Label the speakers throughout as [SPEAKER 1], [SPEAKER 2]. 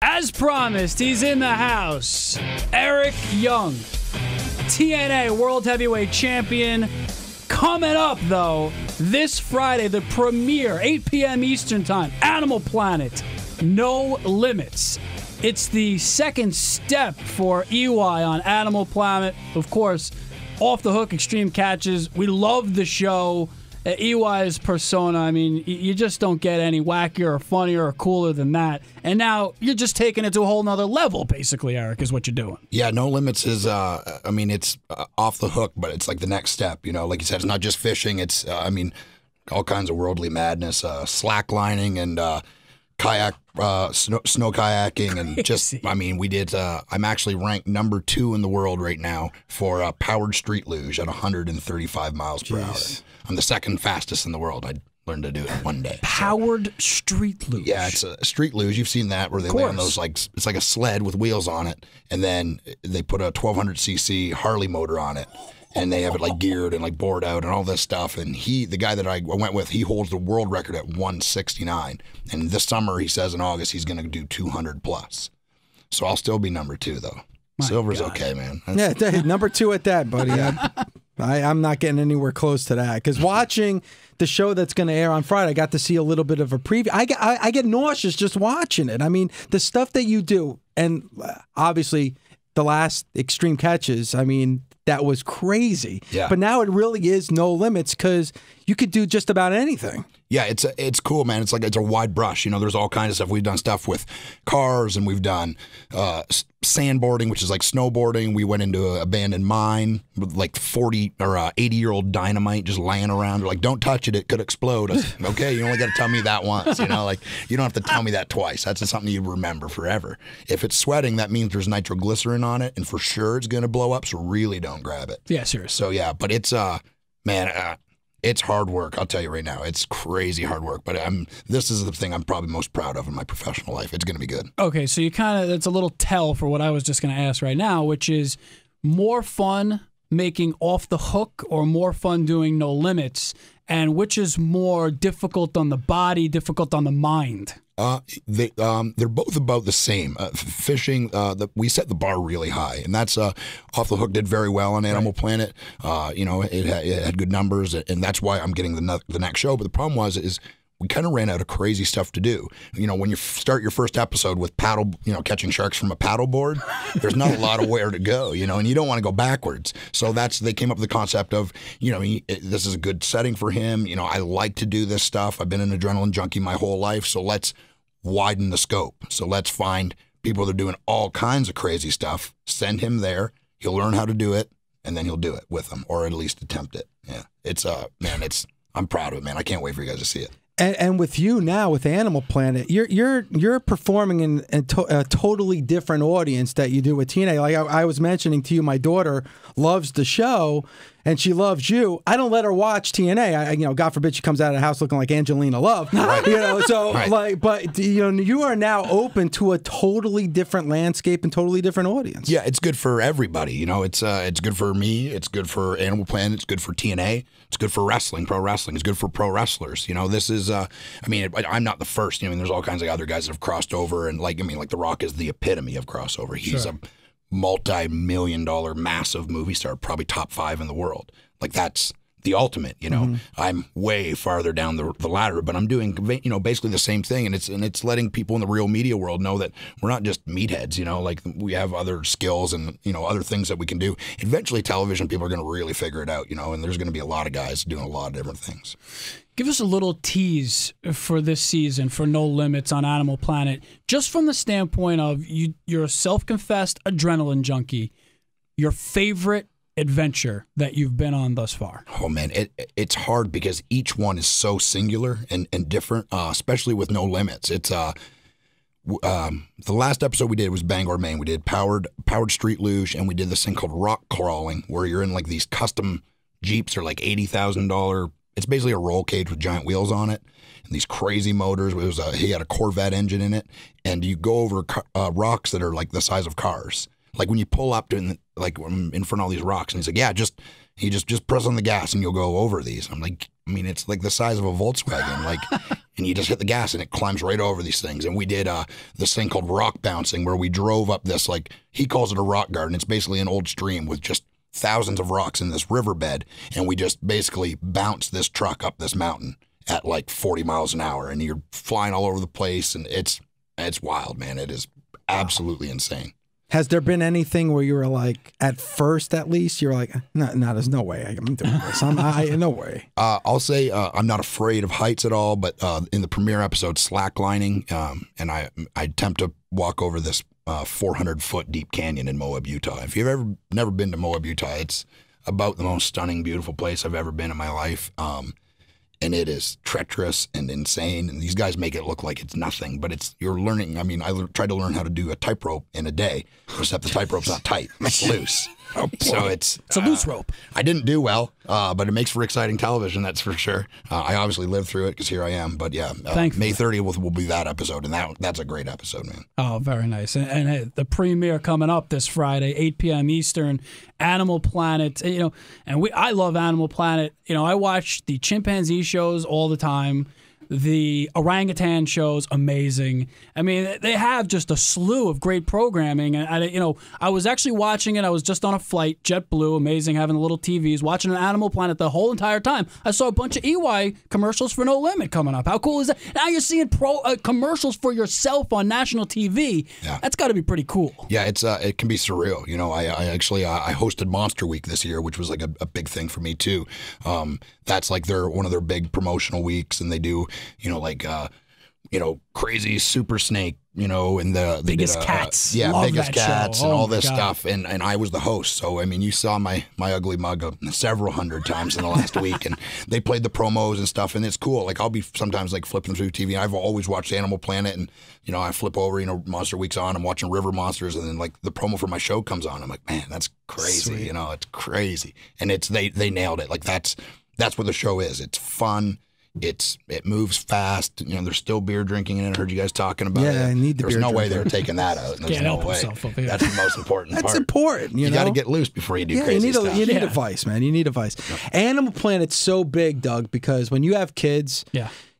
[SPEAKER 1] As promised, he's in the house. Eric Young, TNA World Heavyweight Champion. Coming up, though, this Friday, the premiere, 8 p.m. Eastern Time, Animal Planet, No Limits. It's the second step for EY on Animal Planet. Of course, Off the Hook, Extreme Catches. We love the show. EY's persona, I mean, you just don't get any wackier or funnier or cooler than that. And now you're just taking it to a whole nother level, basically, Eric, is what you're doing.
[SPEAKER 2] Yeah, No Limits is, it's off the hook, but it's like the next step. You know, like you said, it's not just fishing. It's, all kinds of worldly madness, slacklining and kayak, snow kayaking, and just, we did, I'm actually ranked number 2 in the world right now for powered street luge at 135 miles per hour. I'm the second fastest in the world. I learned to do it one day.
[SPEAKER 1] Powered street luge.
[SPEAKER 2] Yeah, it's a street luge. You've seen that where they lay on those, it's like a sled with wheels on it, and then they put a 1200cc Harley motor on it, and they have it like geared and like bored out and all this stuff. And the guy that I went with, he holds the world record at 169. And this summer, he says in August, he's going to do 200 plus. So I'll still be number 2 though. Silver's okay, man.
[SPEAKER 3] Number 2 at that, buddy. I'm not getting anywhere close to that, because watching the show that's going to air on Friday, I got to see a little bit of a preview. I get nauseous just watching it. I mean, the stuff that you do, and obviously the last Extreme Catches, I mean, that was crazy.
[SPEAKER 2] Yeah.
[SPEAKER 3] But now it really is no limits, because you could do just about anything.
[SPEAKER 2] Yeah, it's cool, man. It's a wide brush. You know, there's all kinds of stuff. We've done stuff with cars, and we've done sandboarding, which is like snowboarding. We went into an abandoned mine with like 40 or 80-year-old dynamite just laying around. We're like, don't touch it; it could explode. I was like, okay, you only got to tell me that once. You know, like you don't have to tell me that twice. That's just something you remember forever. If it's sweating, that means there's nitroglycerin on it, and for sure it's going to blow up. So really, don't grab it.
[SPEAKER 1] Yeah, seriously.
[SPEAKER 2] So yeah, but it's it's hard work. I'll tell you right now. It's crazy hard work. But this is the thing I'm probably most proud of in my professional life. It's going to be good.
[SPEAKER 1] Okay, so that's a little tell for what I was just going to ask right now, which is more fun making Off the Hook or more fun doing No Limits, and which is more difficult on the body, difficult on the mind?
[SPEAKER 2] They're both about the same. Fishing, we set the bar really high, and that's Off the Hook did very well on Animal Planet. It had good numbers, and that's why I'm getting the next show. But the problem is we kind of ran out of crazy stuff to do. You know, when you start your first episode with catching sharks from a paddle board, there's not a lot of where to go, and you don't want to go backwards. So they came up with the concept of, this is a good setting for him. I like to do this stuff. I've been an adrenaline junkie my whole life, so let's widen the scope. So let's find people that are doing all kinds of crazy stuff, send him there, he'll learn how to do it, and then he'll do it with them, or at least attempt it. Yeah, I'm proud of it, man. I can't wait for you guys to see it.
[SPEAKER 3] And with you now with Animal Planet, you're performing in a totally different audience that you do with TNA. Like I was mentioning to you, my daughter loves the show and she loves you. I don't let her watch TNA. God forbid she comes out of the house looking like Angelina Love. Right. But you are now open to a totally different landscape and totally different audience.
[SPEAKER 2] Yeah, it's good for everybody. It's good for me. It's good for Animal Planet. It's good for TNA. It's good for wrestling, pro wrestling. It's good for pro wrestlers. This is, I'm not the first. There's all kinds of other guys that have crossed over, and The Rock is the epitome of crossover. He's a multi-million-dollar massive movie star, probably top 5 in the world. That's the ultimate. I'm way farther down the ladder, but I'm doing basically the same thing, and it's letting people in the real media world know that we're not just meatheads. We have other skills and other things that we can do. Eventually, television people are going to really figure it out. And there's going to be a lot of guys doing a lot of different things.
[SPEAKER 1] Give us a little tease for this season for No Limits on Animal Planet, just from the standpoint of you're a self-confessed adrenaline junkie. Your favorite adventure that you've been on thus far?
[SPEAKER 2] Oh man, it's hard because each one is so singular and different, especially with No Limits. It's the last episode we did was Bangor, Maine. We did powered street luge, and we did this thing called rock crawling, where you're in these custom Jeeps. They're like $80,000. It's basically a roll cage with giant wheels on it and these crazy motors. He had a Corvette engine in it, and you go over rocks that are like the size of cars. Like when you pull up in front of all these rocks, and he's like, yeah, just press on the gas and you'll go over these. I'm like, it's like the size of a Volkswagen. and you just hit the gas and it climbs right over these things. And we did this thing called rock bouncing, where we drove up this, like, he calls it a rock garden. It's basically an old stream with just thousands of rocks in this riverbed, and we just basically bounced this truck up this mountain at like 40 miles an hour, and you're flying all over the place, and it's wild, man. It is absolutely insane.
[SPEAKER 3] Has there been anything where you were like, at first at least, you were like, no, there's no way I'm doing this. No way.
[SPEAKER 2] I'll say I'm not afraid of heights at all, but in the premiere episode, slacklining, and I attempt to walk over this 400-foot deep canyon in Moab, Utah. If you've never been to Moab, Utah, it's about the most stunning, beautiful place I've ever been in my life. And it is treacherous and insane. And these guys make it look like it's nothing, but you're learning. I mean, I tried to learn how to do a tight rope in a day, except the tight rope's not tight. It's loose. So it's
[SPEAKER 1] a loose rope.
[SPEAKER 2] I didn't do well, but it makes for exciting television, that's for sure. I obviously lived through it because here I am. But yeah, May 30th will be that episode, and that's a great episode, man.
[SPEAKER 1] Oh, very nice. And the premiere coming up this Friday, 8 p.m. Eastern, Animal Planet. And I love Animal Planet. I watch the chimpanzee shows all the time. The orangutan shows, amazing. I mean, they have just a slew of great programming. And I was actually watching it. I was just on a flight, JetBlue, amazing, having the little TVs, watching an Animal Planet the whole entire time. I saw a bunch of EY commercials for No Limit coming up. How cool is that? Now you're seeing commercials for yourself on national TV. Yeah. That's got to be pretty cool.
[SPEAKER 2] Yeah, it can be surreal. I hosted Monster Week this year, which was like a big thing for me too. That's like one of their big promotional weeks, and they do, crazy super snake, and the
[SPEAKER 1] biggest cats.
[SPEAKER 2] Biggest cats and all this stuff. And I was the host. So, I mean, you saw my ugly mug several hundred times in the last week, and they played the promos and stuff. And it's cool. Like, I'll be sometimes like flipping through TV. I've always watched Animal Planet, and, I flip over, Monster Week's on. I'm watching River Monsters, and then like the promo for my show comes on. I'm like, man, that's crazy. Sweet. It's crazy. And they nailed it. Like, that's what the show is. It's fun. It moves fast. There's still beer drinking in it. I heard you guys talking about it.
[SPEAKER 3] Yeah, I need the beer.
[SPEAKER 2] There's no way they're taking that out. There's no way. That's the most important part.
[SPEAKER 3] That's important. You
[SPEAKER 2] got to get loose before you do crazy stuff.
[SPEAKER 3] You need a vice, man. You need a vice. Yeah. Animal Planet's so big, Doug, because when you have kids,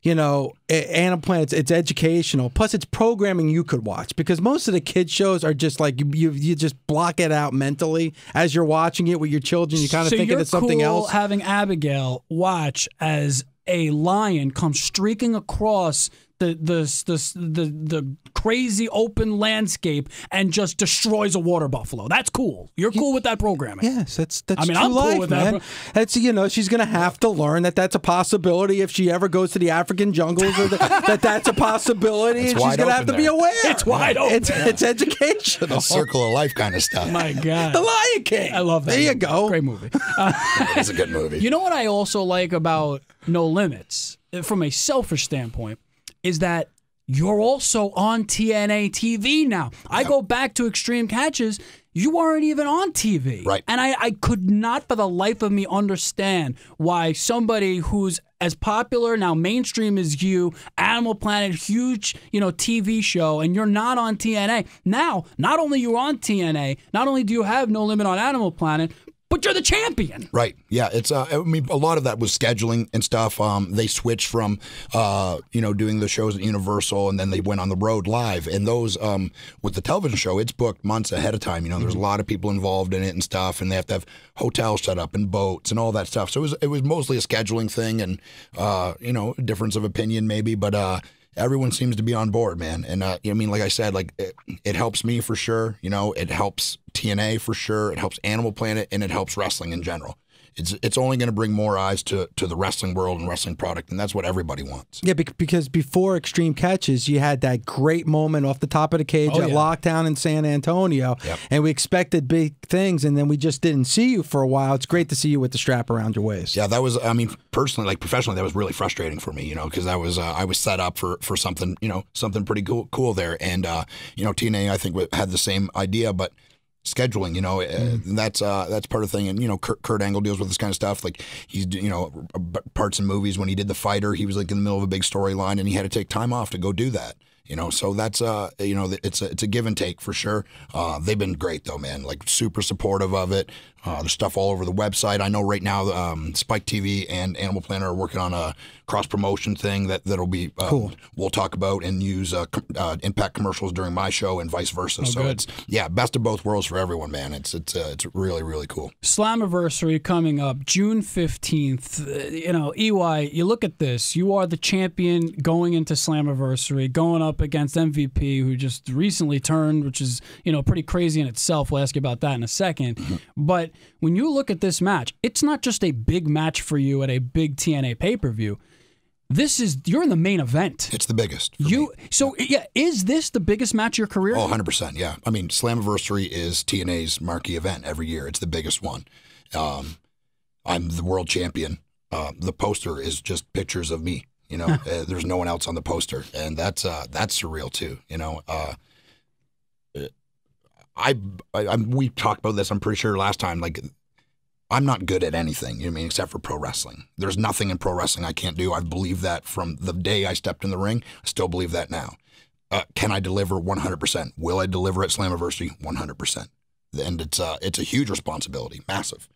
[SPEAKER 3] Animal Planet, it's educational. Plus, it's programming you could watch, because most of the kids shows are just like you just block it out mentally as you're watching it with your children. You kind of thinking it's something else.
[SPEAKER 1] Having Abigail watch as a lion comes streaking across the crazy open landscape and just destroys a water buffalo. That's cool. You're cool with that programming.
[SPEAKER 3] Yes, that's
[SPEAKER 1] I'm
[SPEAKER 3] true
[SPEAKER 1] cool
[SPEAKER 3] life,
[SPEAKER 1] with
[SPEAKER 3] man.
[SPEAKER 1] that.
[SPEAKER 3] That's she's gonna have to learn that's a possibility if she ever goes to the African jungles, or that's a possibility, and she's gonna have to be aware.
[SPEAKER 1] It's wide open.
[SPEAKER 3] It's educational.
[SPEAKER 2] It's circle of life kind of stuff.
[SPEAKER 1] My God,
[SPEAKER 3] The Lion King.
[SPEAKER 1] I love that.
[SPEAKER 3] There you go.
[SPEAKER 1] Great movie.
[SPEAKER 2] It's a good movie.
[SPEAKER 1] You know what I also like about No Limits, from a selfish standpoint, is that you're also on TNA TV now. I go back to Extreme Catches. You weren't even on TV.
[SPEAKER 2] Right.
[SPEAKER 1] And I could not for the life of me understand why somebody who's as popular now, mainstream as you, Animal Planet, huge, TV show, and you're not on TNA. Now, not only you're on TNA, not only do you have No Limit on Animal Planet, but you're the champion.
[SPEAKER 2] Right. Yeah. It's. A lot of that was scheduling and stuff. They switched from, doing the shows at Universal, and then they went on the road live. And those, with the television show, it's booked months ahead of time. There's a lot of people involved in it and stuff, and they have to have hotels set up and boats and all that stuff. So it was mostly a scheduling thing, and difference of opinion maybe, but. Everyone seems to be on board, man. And, like I said, like it helps me for sure. It helps TNA for sure. It helps Animal Planet, and it helps wrestling in general. It's only going to bring more eyes to the wrestling world and wrestling product, and that's what everybody wants.
[SPEAKER 3] Yeah, because before Extreme Catches, you had that great moment off the top of the cage at Lockdown in San Antonio, and we expected big things, and then we just didn't see you for a while. It's great to see you with the strap around your waist.
[SPEAKER 2] Yeah, that was, personally, like professionally, that was really frustrating for me, because I was set up for something, something pretty cool there, and TNA I think had the same idea, but. Scheduling, that's part of the thing, and Kurt Angle deals with this kind of stuff. Like he's parts in movies. When he did The Fighter, he was like in the middle of a big storyline, and he had to take time off to go do that. So that's it's a give and take for sure. They've been great though, man. Like super supportive of it. There's stuff all over the website. I know right now Spike TV and Animal Planet are working on a cross-promotion thing that'll be
[SPEAKER 3] cool.
[SPEAKER 2] We'll talk about and use Impact commercials during my show and vice versa. So
[SPEAKER 1] good.
[SPEAKER 2] it's best of both worlds for everyone, man. It's really, really cool.
[SPEAKER 1] Slammiversary coming up June 15th. EY, you look at this. You are the champion going into Slammiversary, going up against MVP, who just recently turned, which is pretty crazy in itself. We'll ask you about that in a second.
[SPEAKER 2] Mm-hmm.
[SPEAKER 1] But when you look at this match, it's not just a big match for you at a big TNA pay-per-view. You're in the main event.
[SPEAKER 2] It's the biggest. For me.
[SPEAKER 1] So is this the biggest match of your career?
[SPEAKER 2] Oh, 100%. Yeah. I mean, Slammiversary is TNA's marquee event every year. It's the biggest one. I'm the world champion. The poster is just pictures of me. There's no one else on the poster, and that's surreal too. We talked about this, I'm pretty sure, last time. Like, I'm not good at anything, except for pro wrestling. There's nothing in pro wrestling I can't do. I've believed that from the day I stepped in the ring. I still believe that now. Can I deliver 100%? Will I deliver at Slammiversary? 100%. And it's a huge responsibility, massive.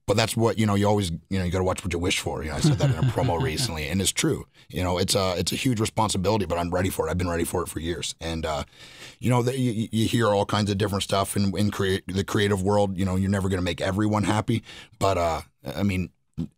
[SPEAKER 2] But that's what, you always, you got to watch what you wish for. I said that in a promo recently, and it's true. It's a huge responsibility, but I'm ready for it. I've been ready for it for years. And, you hear all kinds of different stuff in the creative world. You're never going to make everyone happy. But,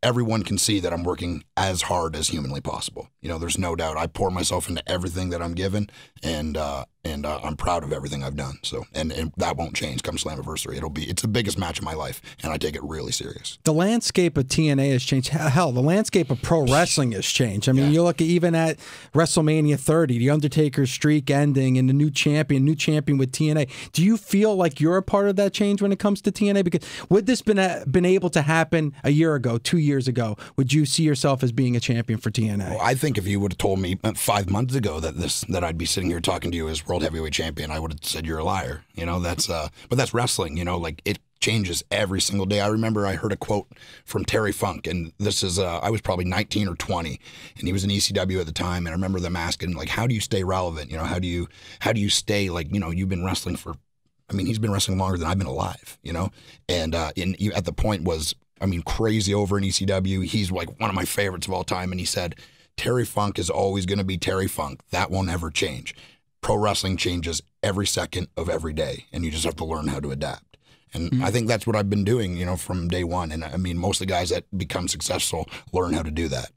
[SPEAKER 2] everyone can see that I'm working as hard as humanly possible. There's no doubt. I pour myself into everything that I'm given, and I'm proud of everything I've done. So, and that won't change come Slammiversary. It's the biggest match of my life, and I take it really serious.
[SPEAKER 3] The landscape of TNA has changed. Hell, the landscape of pro wrestling has changed. I mean, you look even at WrestleMania 30, the Undertaker's streak ending, and the new champion with TNA. Do you feel like you're a part of that change when it comes to TNA? Because would this been able to happen a year ago, 2 years ago? Would you see yourself as being a champion for TNA?
[SPEAKER 2] Well, I think if you would have told me 5 months ago that I'd be sitting here talking to you as World Heavyweight Champion, I would have said you're a liar. But that's wrestling. Like, it changes every single day. I remember I heard a quote from Terry Funk, and this is I was probably 19 or 20, and he was in ECW at the time. And I remember them asking, like, how do you stay relevant? How do you stay, like, you've been wrestling for. I mean, he's been wrestling longer than I've been alive. And at the point was, crazy over in ECW. He's like one of my favorites of all time. And he said, Terry Funk is always going to be Terry Funk. That won't ever change. Pro wrestling changes every second of every day, and you just have to learn how to adapt. And I think that's what I've been doing, from day one. And most of the guys that become successful learn how to do that.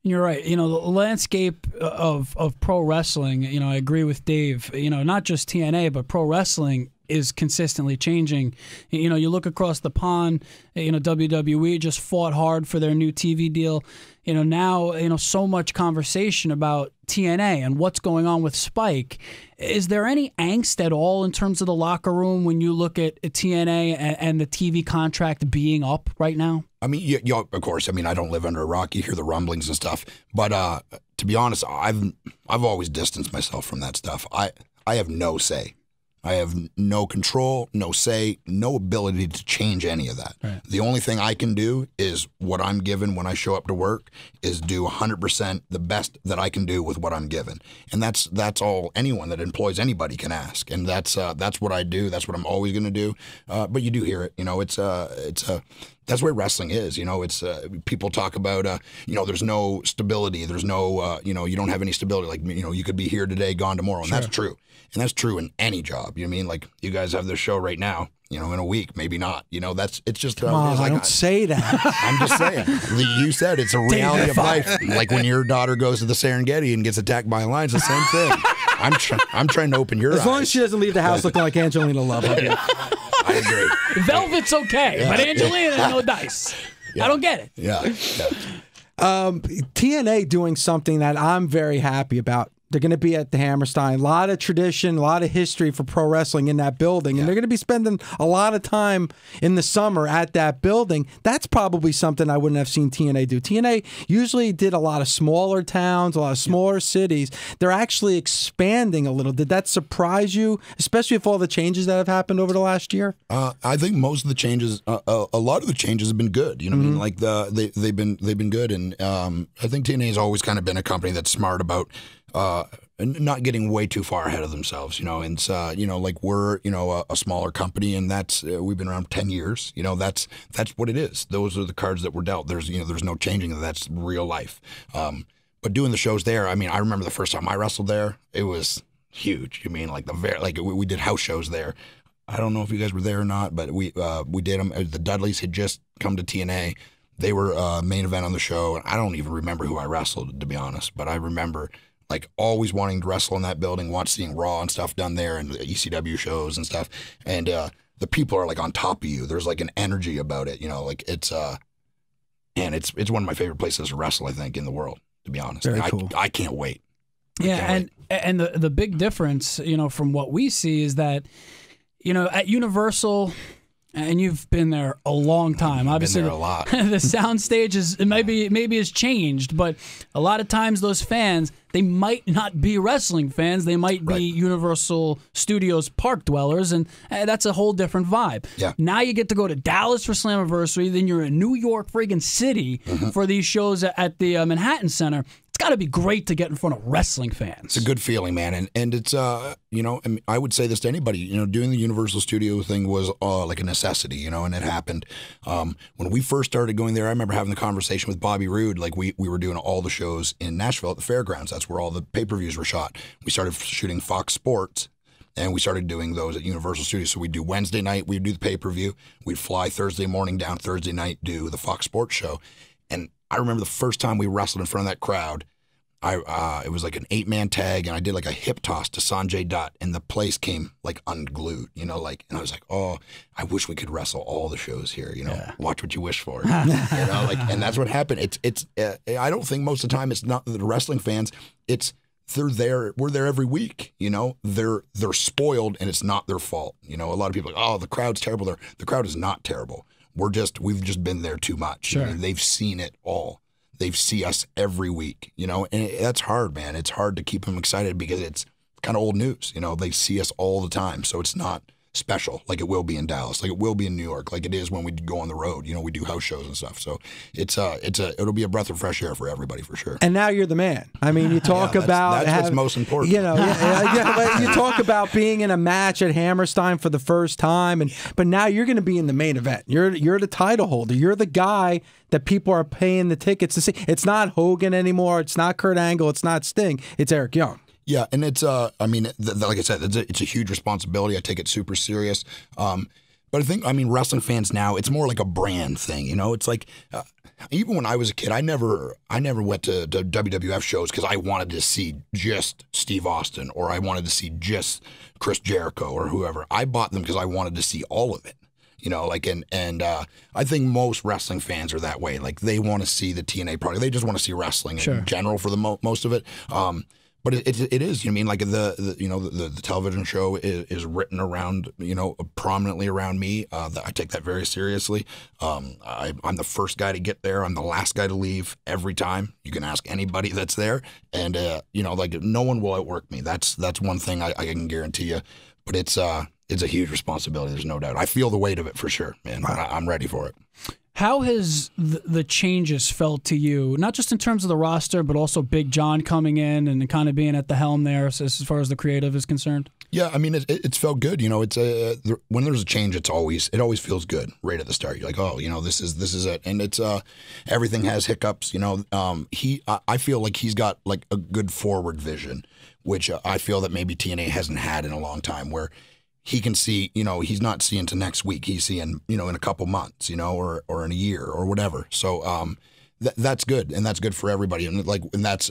[SPEAKER 1] You're right. The landscape of pro wrestling, I agree with Dave, not just TNA, but pro wrestling is consistently changing. You look across the pond, WWE just fought hard for their new TV deal. Now, so much conversation about TNA and what's going on with Spike. Is there any angst at all in terms of the locker room when you look at TNA and the TV contract being up right now?
[SPEAKER 2] Of course. I don't live under a rock. You hear the rumblings and stuff. But to be honest, I've always distanced myself from that stuff. I have no say. I have no control, no say, no ability to change any of that. Right. The only thing I can do is what I'm given when I show up to work is do 100% the best that I can do with what I'm given. And that's all anyone that employs anybody can ask. And that's what I do. That's what I'm always going to do. But you do hear it. That's where wrestling is. It's people talk about, there's no stability. There's no, you don't have any stability. Like, you could be here today, gone tomorrow. And that's true. And that's true in any job. Like, you guys have this show right now, in a week, maybe not. It's just.
[SPEAKER 3] Come on, I don't say that.
[SPEAKER 2] I'm just saying. You said it's a reality of life. Like when your daughter goes to the Serengeti and gets attacked by a lion, it's the same thing. I'm trying to open your eyes.
[SPEAKER 3] As long as she doesn't leave the house looking like Angelina Love.
[SPEAKER 2] I agree.
[SPEAKER 1] Velvet's okay, but Angelina, no dice. I don't get it.
[SPEAKER 2] Yeah.
[SPEAKER 3] TNA doing something that I'm very happy about. They're going to be at the Hammerstein. A lot of tradition, a lot of history for pro wrestling in that building. And they're going to be spending a lot of time in the summer at that building. That's probably something I wouldn't have seen TNA do. TNA usually did a lot of smaller towns, a lot of smaller cities. They're actually expanding a little. Did that surprise you, especially with all the changes that have happened over the last year?
[SPEAKER 2] I think most of the changes, a lot of the changes have been good. What I mean? Like they've been good. And I think TNA has always kind of been a company that's smart about not getting way too far ahead of themselves, you know. And like we're, a smaller company, and that's we've been around 10 years. That's what it is. Those are the cards that were dealt. There's no changing that. That's real life. But doing the shows there, I mean, I remember the first time I wrestled there, it was huge. We did house shows there. I don't know if you guys were there or not, but we did them. The Dudleys had just come to TNA. They were main event on the show. I don't even remember who I wrestled, to be honest, but I remember like always wanting to wrestle in that building, seeing Raw and stuff done there, and the ECW shows and stuff. And the people are like on top of you. There's like an energy about it, like it's and it's one of my favorite places to wrestle, I think, in the world, to be honest.
[SPEAKER 3] Very cool.
[SPEAKER 2] I can't wait.
[SPEAKER 1] And the big difference, from what we see is that, at Universal, and you've been there a long time. Obviously,
[SPEAKER 2] been there a lot.
[SPEAKER 1] The sound stage maybe has changed, but a lot of times those fans, they might not be wrestling fans. They might be Universal Studios park dwellers, and that's a whole different vibe.
[SPEAKER 2] Yeah.
[SPEAKER 1] Now you get to go to Dallas for Slammiversary, then you're in New York friggin' City for these shows at the Manhattan Center. It's got to be great to get in front of wrestling fans.
[SPEAKER 2] It's a good feeling, man, and it's I would say this to anybody. Doing the Universal Studio thing was like a necessity, and it happened. When we first started going there, I remember having the conversation with Bobby Roode. Like we were doing all the shows in Nashville at the fairgrounds. That's where all the pay-per-views were shot. We started shooting Fox Sports, and we started doing those at Universal Studios. So we'd do Wednesday night, we'd do the pay-per-view. We'd fly Thursday morning down, Thursday night, do the Fox Sports show. And I remember the first time we wrestled in front of that crowd, it was like an 8-man tag, and I did like a hip toss to Sanjay Dutt, and the place came like unglued, and I was like, oh, I wish we could wrestle all the shows here, watch what you wish for, and that's what happened. It's I don't think most of the time it's not the wrestling fans, we're there every week, they're spoiled, and it's not their fault. A lot of people are like, oh, the crowd's terrible there. The crowd is not terrible. We've just been there too much.
[SPEAKER 1] Sure.
[SPEAKER 2] They've seen it all. They see us every week, and that's hard, man. It's hard to keep them excited because it's kind of old news. They see us all the time, so it's not special like it will be in Dallas, like it will be in New York, like it is when we go on the road. We do house shows and stuff. So it'll be a breath of fresh air for everybody for sure.
[SPEAKER 3] And now you're the man. I mean, you talk about
[SPEAKER 2] that's what's most important.
[SPEAKER 3] But you talk about being in a match at Hammerstein for the first time, but now you're going to be in the main event. You're the title holder. You're the guy that people are paying the tickets to see. It's not Hogan anymore. It's not Kurt Angle. It's not Sting. It's Eric Young.
[SPEAKER 2] Yeah, and it's like I said, it's a huge responsibility. I take it super serious. But I think, wrestling fans now, it's more like a brand thing. It's like even when I was a kid, I never went to WWF shows because I wanted to see just Steve Austin or I wanted to see just Chris Jericho or whoever. I bought them because I wanted to see all of it. I think most wrestling fans are that way. Like they want to see the TNA product. They just want to see wrestling in general for the most of it. But it is, like the television show is written around, prominently around me. I take that very seriously. I'm the first guy to get there. I'm the last guy to leave every time. You can ask anybody that's there, and no one will outwork me. That's one thing I can guarantee you. But it's a huge responsibility. There's no doubt. I feel the weight of it for sure, man. I'm ready for it.
[SPEAKER 1] How has the changes felt to you, not just in terms of the roster, but also Big John coming in and kind of being at the helm there as far as the creative is concerned?
[SPEAKER 2] Yeah, it's felt good. It's when there's a change, it always feels good right at the start. You're like, oh, this is it, and it's everything has hiccups. I feel like he's got like a good forward vision, which I feel that maybe TNA hasn't had in a long time, where he can see, he's not seeing to next week. He's seeing, in a couple months, or in a year or whatever. So that's good, and that's good for everybody. And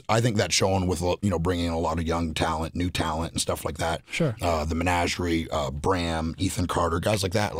[SPEAKER 2] I think that's shown with bringing in a lot of young talent, new talent, and stuff like that.
[SPEAKER 1] Sure.
[SPEAKER 2] The Menagerie, Bram, Ethan Carter, guys like that.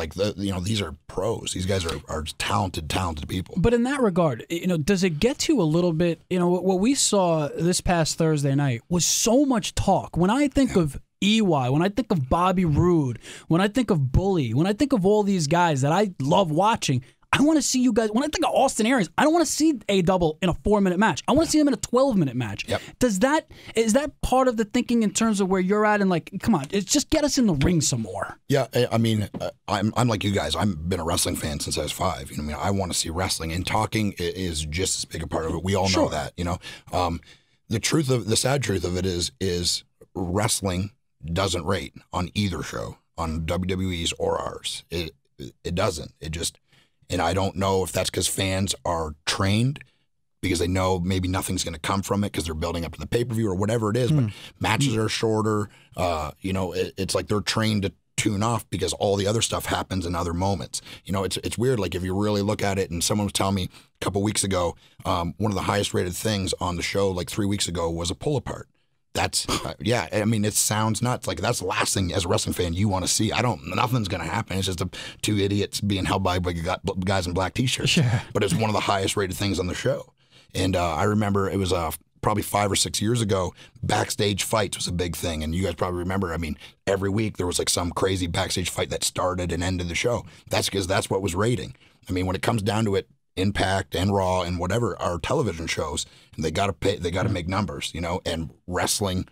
[SPEAKER 2] These are pros. These guys are talented people.
[SPEAKER 1] But in that regard, does it get to you a little bit? What we saw this past Thursday night was so much talk. When I think of EY, when I think of Bobby Roode, when I think of Bully, when I think of all these guys that I love watching, I want to see you guys. When I think of Austin Aries, I don't want to see a double in a 4-minute match. I want to see him in a 12-minute match.
[SPEAKER 2] Yep.
[SPEAKER 1] Is that part of the thinking in terms of where you're at? And come on, it's just get us in the ring some more.
[SPEAKER 2] Yeah, I'm like you guys. I've been a wrestling fan since I was 5. I want to see wrestling, and talking is just as big a part of it. We all know that. the sad truth of it is wrestling doesn't rate on either show, on WWE's or ours. It doesn't. It just, and I don't know if that's because fans are trained because they know maybe nothing's going to come from it because they're building up to the pay-per-view or whatever it is, but matches are shorter. It's like they're trained to tune off because all the other stuff happens in other moments. It's weird. Like if you really look at it, and someone was telling me a couple weeks ago, one of the highest rated things on the show like 3 weeks ago was a pull apart. That's yeah. I mean, it sounds nuts. Like that's the last thing as a wrestling fan you want to see. Nothing's going to happen. It's just two idiots being held by guys in black t-shirts.
[SPEAKER 3] Sure.
[SPEAKER 2] But it's one of the highest rated things on the show. And I remember it was probably 5 or 6 years ago. Backstage fights was a big thing, and you guys probably remember. I mean, every week there was like some crazy backstage fight that started and ended the show. That's because that's what was rating. I mean, when it comes down to it, Impact and Raw and whatever are television shows, and they got to pay. They got to make numbers, and wrestling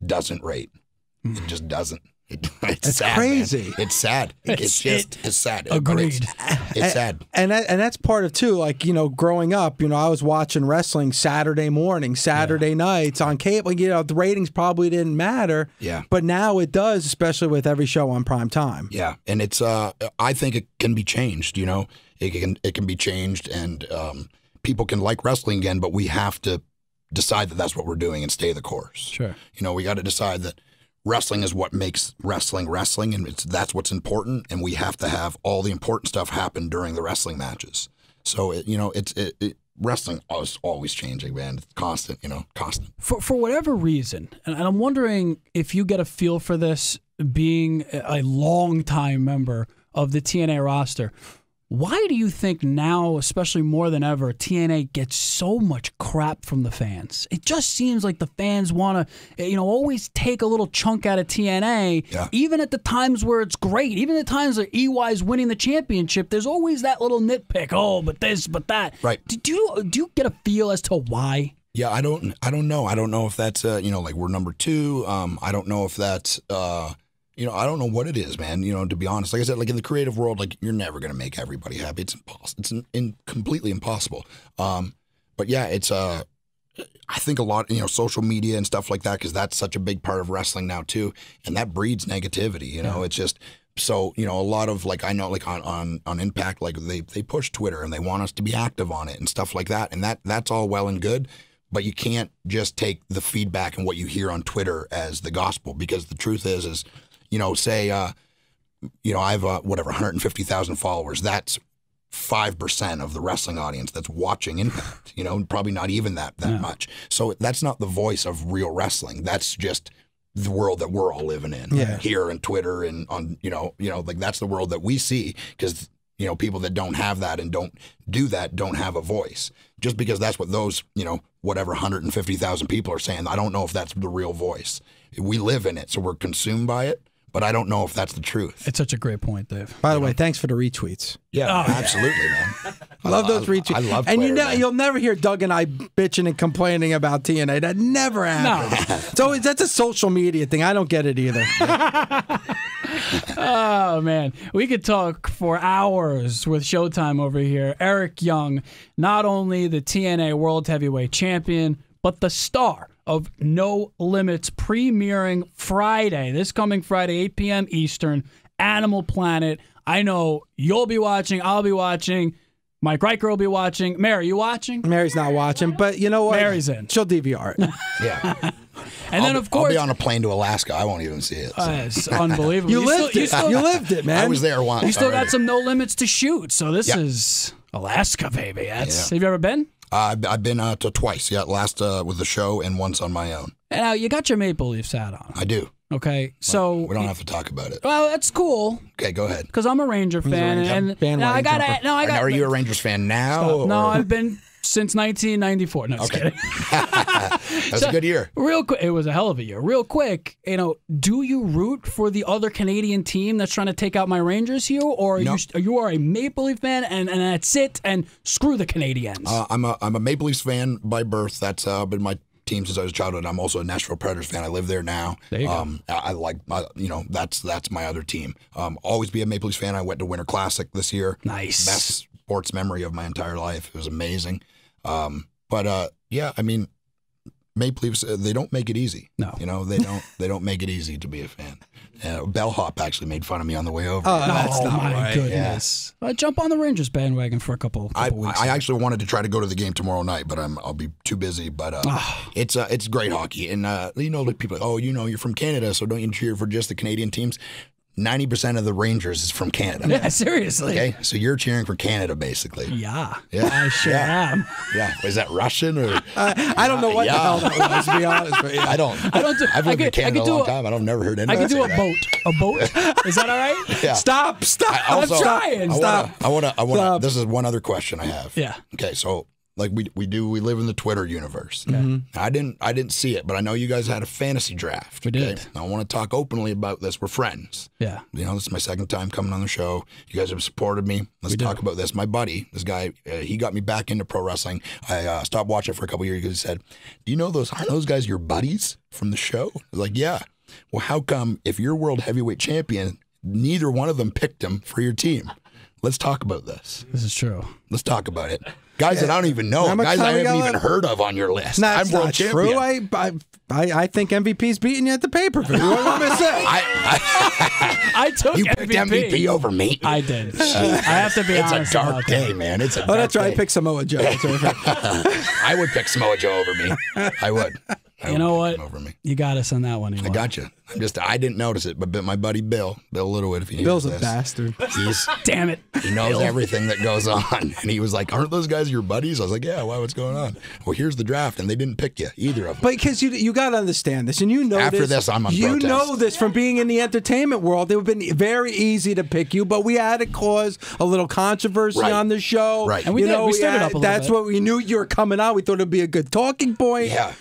[SPEAKER 2] doesn't rate. It just doesn't. It's sad,
[SPEAKER 3] crazy.
[SPEAKER 2] Man. It's sad. It's sad.
[SPEAKER 1] Agreed.
[SPEAKER 2] It's sad.
[SPEAKER 3] And that's part of too. Like growing up, I was watching wrestling Saturday morning, Saturday nights on cable. The ratings probably didn't matter.
[SPEAKER 2] Yeah.
[SPEAKER 3] But now it does, especially with every show on prime time.
[SPEAKER 2] Yeah, and it's. I think it can be changed. It can be changed, and people can like wrestling again. But we have to decide that that's what we're doing and stay the course.
[SPEAKER 1] Sure.
[SPEAKER 2] We got to decide that wrestling is what makes wrestling, and that's what's important, and we have to have all the important stuff happen during the wrestling matches. So wrestling is always changing, man. It's constant, constant.
[SPEAKER 1] For whatever reason, and I'm wondering if you get a feel for this, being a long-time member of the TNA roster. Why do you think now, especially more than ever, TNA gets so much crap from the fans? It just seems like the fans want to, always take a little chunk out of TNA, even at the times where it's great, even at the times that EY's winning the championship. There's always that little nitpick. Oh, but this, but that. Right. Do you get a feel as to why?
[SPEAKER 2] Yeah, I don't know. I don't know if that's like we're number 2. I don't know if that's. I don't know what it is, man. To be honest, like I said, like in the creative world, like you're never going to make everybody happy. It's impossible. It's completely impossible. But yeah, it's I think a lot, social media and stuff like that, because that's such a big part of wrestling now too, and that breeds negativity. It's just so a lot of like I know like on Impact, like they push Twitter and they want us to be active on it and stuff like that, and that's all well and good. But you can't just take the feedback and what you hear on Twitter as the gospel, because the truth is. Say, I have 150,000 followers. That's 5% of the wrestling audience that's watching Impact. Probably not even that much. So that's not the voice of real wrestling. That's just the world that we're all living in here and Twitter and on. Like that's the world that we see, because people that don't have that and don't do that don't have a voice. Just because that's what those 150,000 people are saying, I don't know if that's the real voice. We live in it, so we're consumed by it. But I don't know if that's the truth.
[SPEAKER 1] It's such a great point, Dave.
[SPEAKER 3] By the way, thanks for the retweets.
[SPEAKER 2] Yeah, absolutely, man.
[SPEAKER 3] I love those retweets. I love Twitter, and you'll never hear Doug and I bitching and complaining about TNA. That never happens. No. That's a social media thing. I don't get it either.
[SPEAKER 1] Oh, man. We could talk for hours with Showtime over here. Eric Young, not only the TNA World Heavyweight Champion, but the star of No Limits, premiering Friday, this coming Friday, 8 p.m. Eastern, Animal Planet. I know you'll be watching. I'll be watching. Mike Riker will be watching. Mary, you watching?
[SPEAKER 3] Mary's not watching, but you know what?
[SPEAKER 1] Mary's in.
[SPEAKER 3] She'll DVR it.
[SPEAKER 2] Yeah.
[SPEAKER 1] And then, of course,
[SPEAKER 2] I'll be on a plane to Alaska. I won't even see it. So.
[SPEAKER 1] It's unbelievable.
[SPEAKER 3] You lived it, man.
[SPEAKER 2] I was there once.
[SPEAKER 1] You still got some No Limits to shoot. So this is Alaska, baby. Have you ever been?
[SPEAKER 2] I've been to twice. Yeah, last with the show and once on my own.
[SPEAKER 1] And now you got your Maple Leafs hat on.
[SPEAKER 2] I do.
[SPEAKER 1] Okay, so
[SPEAKER 2] we don't have to talk about it.
[SPEAKER 1] Well, that's cool.
[SPEAKER 2] Okay, go ahead.
[SPEAKER 1] Because I'm a Ranger fan, and I got.
[SPEAKER 2] Are you a Rangers fan now?
[SPEAKER 1] No, I've been since 1994. No, just kidding.
[SPEAKER 2] That's a good year.
[SPEAKER 1] Real quick, it was a hell of a year. Real quick, do you root for the other Canadian team that's trying to take out my Rangers here, or you are a Maple Leaf fan and that's it, and screw the Canadians?
[SPEAKER 2] I'm a Maple Leafs fan by birth. That's been my team since I was a childhood. I'm also a Nashville Predators fan. I live there now.
[SPEAKER 1] There you go.
[SPEAKER 2] I like, that's my other team. Always be a Maple Leafs fan. I went to Winter Classic this year.
[SPEAKER 1] Nice.
[SPEAKER 2] Best sports memory of my entire life. It was amazing. But yeah, I mean, Maple Leafs, they don't make it easy.
[SPEAKER 1] No.
[SPEAKER 2] You know, they don't make it easy to be a fan. Bellhop actually made fun of me on the way over.
[SPEAKER 3] Oh, that's not
[SPEAKER 1] my
[SPEAKER 3] right.
[SPEAKER 1] goodness. Jump on the Rangers bandwagon for a couple weeks.
[SPEAKER 2] I actually wanted to try to go to the game tomorrow night, but I'll be too busy. But it's great hockey, and you know, like people, you're from Canada, so don't you cheer for just the Canadian teams? 90% of the Rangers is from Canada.
[SPEAKER 1] Yeah, seriously.
[SPEAKER 2] Okay, so you're cheering for Canada, basically.
[SPEAKER 1] Yeah, I sure am.
[SPEAKER 2] Yeah, is that Russian or?
[SPEAKER 3] I don't know what the hell that was, to be honest. But yeah.
[SPEAKER 2] I don't. I've lived in Canada a long time. I've never heard anything.
[SPEAKER 1] I can do a boat. A boat? Is that all right?
[SPEAKER 2] Yeah.
[SPEAKER 3] Stop!
[SPEAKER 2] Also,
[SPEAKER 1] I'm trying.
[SPEAKER 2] Stop. I want to.
[SPEAKER 3] Stop.
[SPEAKER 2] This is one other question I have.
[SPEAKER 1] Yeah.
[SPEAKER 2] Okay, so. Like we live in the Twitter universe.
[SPEAKER 1] Okay.
[SPEAKER 2] I didn't see it, but I know you guys had a fantasy draft.
[SPEAKER 1] We did.
[SPEAKER 2] I want to talk openly about this. We're friends.
[SPEAKER 1] Yeah.
[SPEAKER 2] You know, this is my second time coming on the show. You guys have supported me. Let's talk about this. My buddy, this guy, he got me back into pro wrestling. I stopped watching it for a couple years because he said, "Do you know aren't those guys your buddies from the show?" I was like, "Yeah." Well, how come if you're world heavyweight champion, neither one of them picked him for your team? Let's talk about this.
[SPEAKER 1] This is true.
[SPEAKER 2] Let's talk about it. Guys that I don't even know, guys I haven't even heard of on your list.
[SPEAKER 3] That's
[SPEAKER 2] I'm world
[SPEAKER 3] not
[SPEAKER 2] champion.
[SPEAKER 3] true. I think MVP's beating you at the pay-per-view. What do you want me to say?
[SPEAKER 1] I took
[SPEAKER 2] You picked MVP over me.
[SPEAKER 1] I did. I have to be
[SPEAKER 2] It's
[SPEAKER 1] honest.
[SPEAKER 2] a dark
[SPEAKER 1] about
[SPEAKER 2] day,
[SPEAKER 1] that.
[SPEAKER 2] man. It's a
[SPEAKER 3] Oh,
[SPEAKER 2] dark
[SPEAKER 3] that's right. I
[SPEAKER 2] day.
[SPEAKER 3] picked Samoa Joe.
[SPEAKER 2] I would pick Samoa Joe over me. I would.
[SPEAKER 1] You know what?
[SPEAKER 2] Pick him over me.
[SPEAKER 1] You got us on that one.
[SPEAKER 2] I got you. I didn't notice it, but my buddy Bill Littlewood, if he
[SPEAKER 3] Bill's
[SPEAKER 2] hears
[SPEAKER 3] a
[SPEAKER 2] this,
[SPEAKER 3] bastard.
[SPEAKER 1] Damn it.
[SPEAKER 2] He knows everything that goes on. And he was like, "Aren't those guys your buddies?" I was like, "Yeah, why? What's going on?" Well, here's the draft, and they didn't pick you, either of them.
[SPEAKER 3] But because you got to understand this, and you know
[SPEAKER 2] After this, I'm on
[SPEAKER 3] You
[SPEAKER 2] protest.
[SPEAKER 3] know this from being in the entertainment world. It would have been very easy to pick you, but we had to cause a little controversy
[SPEAKER 2] Right.
[SPEAKER 3] on the show.
[SPEAKER 2] Right.
[SPEAKER 1] And we did. We stirred it up a little
[SPEAKER 3] That's
[SPEAKER 1] bit.
[SPEAKER 3] what we knew you were coming out. We thought it'd be a good talking point.
[SPEAKER 2] Yeah.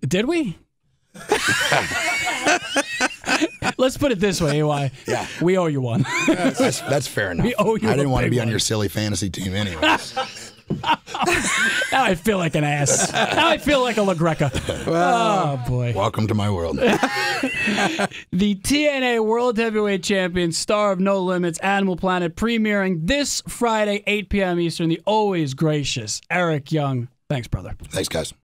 [SPEAKER 1] Did we? Let's put it this way, AY.
[SPEAKER 2] Yeah.
[SPEAKER 1] We owe you one.
[SPEAKER 2] That's fair enough.
[SPEAKER 1] We owe you
[SPEAKER 2] I
[SPEAKER 1] a
[SPEAKER 2] didn't want to
[SPEAKER 1] big
[SPEAKER 2] be on
[SPEAKER 1] one.
[SPEAKER 2] your silly fantasy team anyway.
[SPEAKER 1] Now I feel like an ass. Now I feel like a LaGreca. Oh, boy.
[SPEAKER 2] Welcome to my world.
[SPEAKER 1] The TNA World Heavyweight Champion, star of No Limits, Animal Planet, premiering this Friday, 8 p.m. Eastern. The always gracious Eric Young. Thanks, brother.
[SPEAKER 2] Thanks, guys.